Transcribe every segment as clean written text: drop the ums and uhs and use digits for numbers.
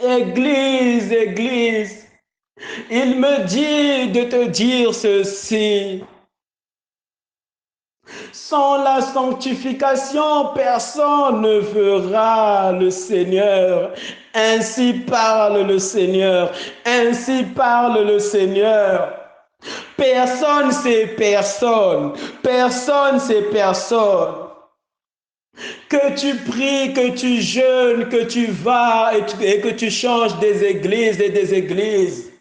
Église, Église, il me dit de te dire ceci. Sans la sanctification, personne ne verra le Seigneur. Ainsi parle le Seigneur. Ainsi parle le Seigneur. Personne, c'est personne. Personne, c'est personne. Que tu pries, que tu jeûnes, que tu vas et que tu changes des églises et des églises.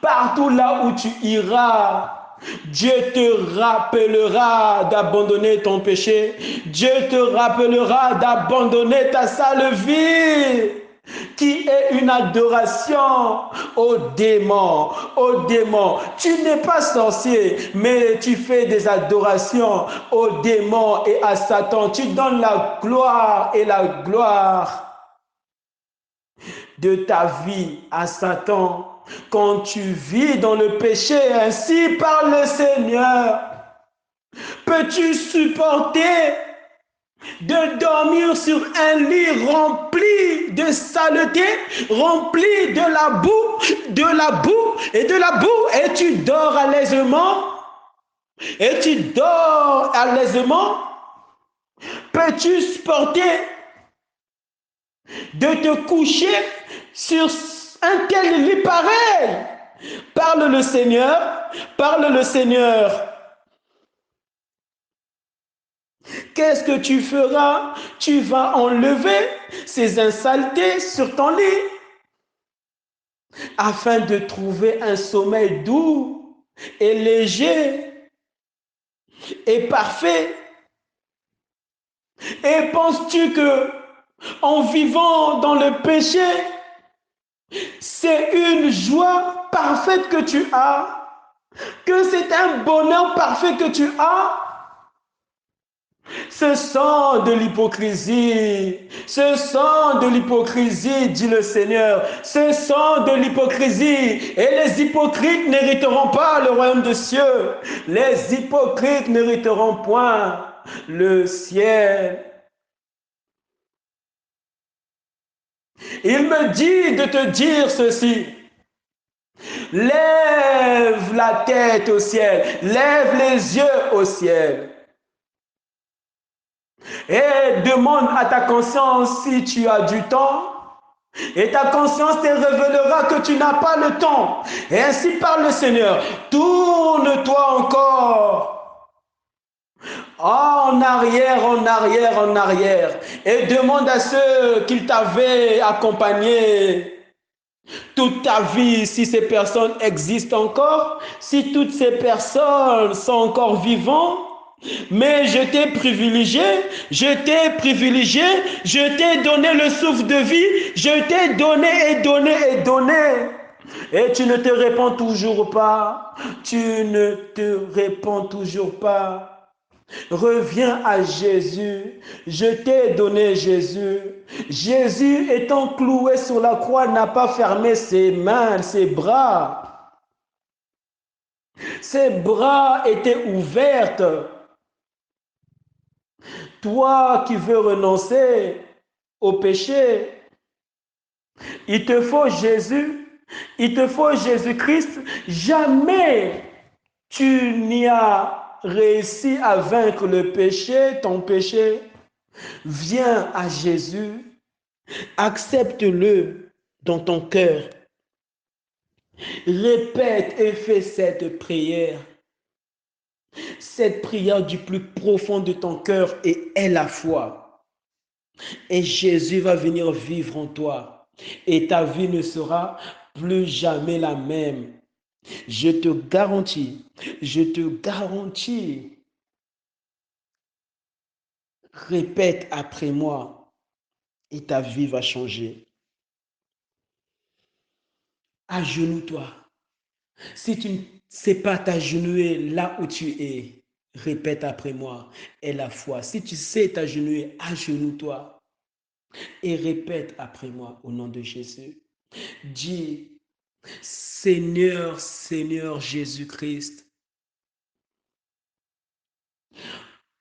Partout là où tu iras, Dieu te rappellera d'abandonner ton péché. Dieu te rappellera d'abandonner ta sale vie, qui est une adoration aux démons, aux démons. Tu n'es pas sorcier, mais tu fais des adorations aux démons et à Satan. Tu donnes la gloire et la gloire de ta vie à Satan. Quand tu vis dans le péché, ainsi par le Seigneur, peux-tu supporter de dormir sur un lit rempli de saleté, rempli de la boue et de la boue, et tu dors à l'aisement, et tu dors à l'aisement? Peux-tu supporter de te coucher sur un tel lit pareil? Parle le Seigneur, parle le Seigneur. Qu'est-ce que tu feras? Tu vas enlever ces insaletés sur ton lit afin de trouver un sommeil doux et léger et parfait. Et penses-tu que en vivant dans le péché, c'est une joie parfaite que tu as, que c'est un bonheur parfait que tu as? Ce sont de l'hypocrisie. Ce sont de l'hypocrisie, dit le Seigneur. Ce sont de l'hypocrisie. Et les hypocrites n'hériteront pas le royaume des cieux. Les hypocrites n'hériteront point le ciel. Il me dit de te dire ceci. Lève la tête au ciel. Lève les yeux au ciel. Et demande à ta conscience si tu as du temps. Et ta conscience te révélera que tu n'as pas le temps. Et ainsi parle le Seigneur. Tourne-toi encore en arrière, en arrière, en arrière. Et demande à ceux qui t'avaient accompagné toute ta vie, si ces personnes existent encore, si toutes ces personnes sont encore vivantes. Mais je t'ai privilégié, je t'ai privilégié, je t'ai donné le souffle de vie, je t'ai donné et donné et donné. Et tu ne te réponds toujours pas, tu ne te réponds toujours pas. Reviens à Jésus. Je t'ai donné Jésus. Jésus étant cloué sur la croix n'a pas fermé ses mains, ses bras. Ses bras étaient ouverts. Toi qui veux renoncer au péché, il te faut Jésus, il te faut Jésus-Christ. Jamais tu n'y as réussi à vaincre le péché, ton péché. Viens à Jésus, accepte-le dans ton cœur. Répète et fais cette prière du plus profond de ton cœur et aie la foi. Et Jésus va venir vivre en toi. Et ta vie ne sera plus jamais la même. Je te garantis, je te garantis. Répète après moi et ta vie va changer. Agenouille-toi. Si tu ne sais pas t'agenouiller là où tu es, répète après moi. Aie la foi. Si tu sais t'agenouiller, agenouille-toi. Et répète après moi au nom de Jésus. Dis, Seigneur, Seigneur Jésus-Christ,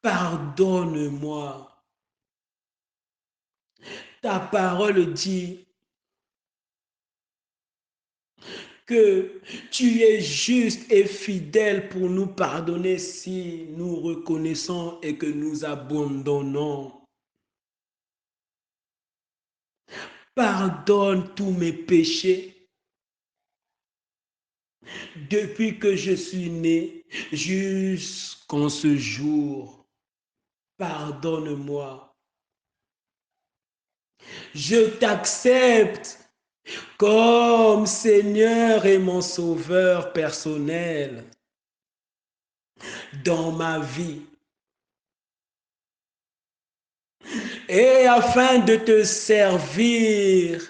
pardonne-moi. Ta parole dit que tu es juste et fidèle pour nous pardonner si nous reconnaissons et que nous abandonnons. Pardonne tous mes péchés depuis que je suis né jusqu'en ce jour. Pardonne-moi. Je t'accepte comme Seigneur et mon Sauveur personnel dans ma vie. Et afin de te servir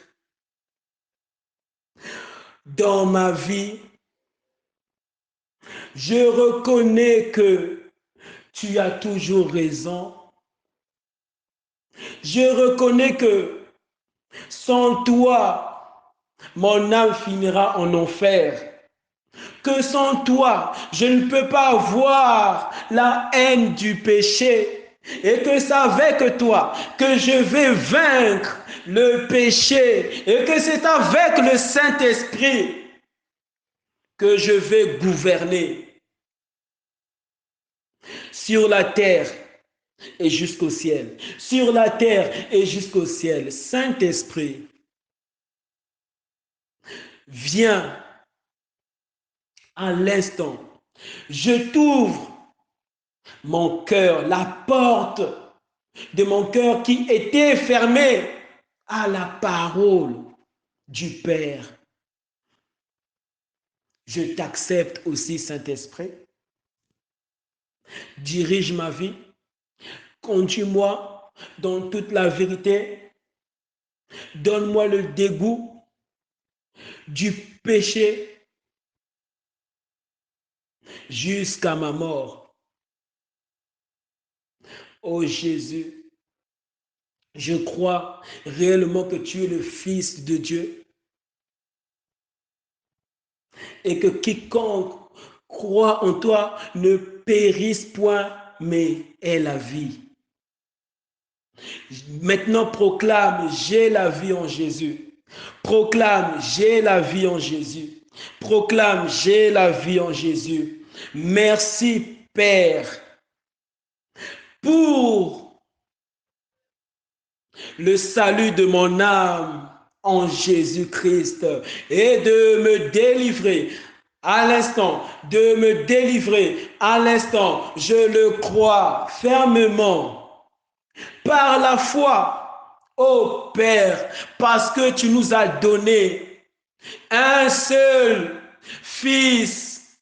dans ma vie, je reconnais que tu as toujours raison. Je reconnais que sans toi, mon âme finira en enfer. Que sans toi, je ne peux pas voir la haine du péché. Et que c'est avec toi que je vais vaincre le péché. Et que c'est avec le Saint-Esprit que je vais gouverner sur la terre et jusqu'au ciel. Sur la terre et jusqu'au ciel. Saint-Esprit, viens à l'instant. Je t'ouvre mon cœur, la porte de mon cœur qui était fermée à la parole du Père. Je t'accepte aussi, Saint-Esprit. Dirige ma vie. Conduis-moi dans toute la vérité. Donne-moi le dégoût du péché jusqu'à ma mort. Ô Jésus, je crois réellement que tu es le Fils de Dieu et que quiconque croit en toi ne périsse point, mais ait la vie. Maintenant, proclame, j'ai la vie en Jésus. Proclame, j'ai la vie en Jésus. Proclame, j'ai la vie en Jésus. Merci, Père, pour le salut de mon âme en Jésus-Christ et de me délivrer à l'instant, de me délivrer à l'instant. Je le crois fermement par la foi, ô Père, parce que tu nous as donné un seul Fils.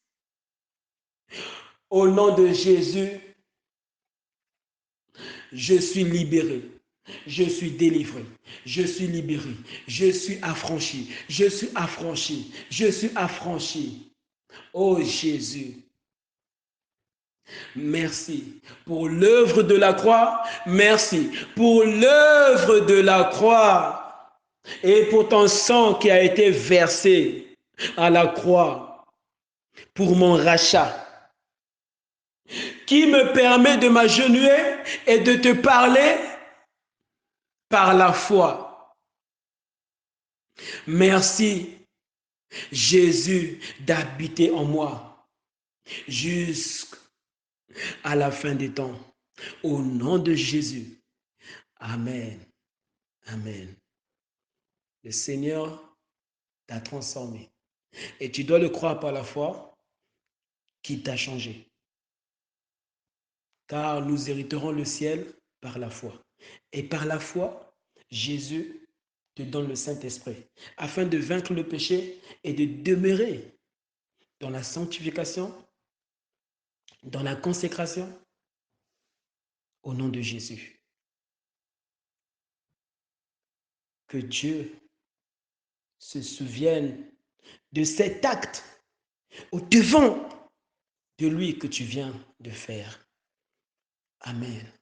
Au nom de Jésus, je suis libéré. Je suis délivré, je suis libéré, je suis affranchi, je suis affranchi, je suis affranchi. Oh Jésus, merci pour l'œuvre de la croix, merci pour l'œuvre de la croix et pour ton sang qui a été versé à la croix pour mon rachat, qui me permet de m'agenouiller et de te parler par la foi. Merci, Jésus, d'habiter en moi jusqu'à la fin des temps. Au nom de Jésus. Amen. Amen. Le Seigneur t'a transformé. Et tu dois le croire par la foi qu'il t'a changé. Car nous hériterons le ciel par la foi. Et par la foi, Jésus te donne le Saint-Esprit afin de vaincre le péché et de demeurer dans la sanctification, dans la consécration, au nom de Jésus. Que Dieu se souvienne de cet acte au devant de lui que tu viens de faire. Amen.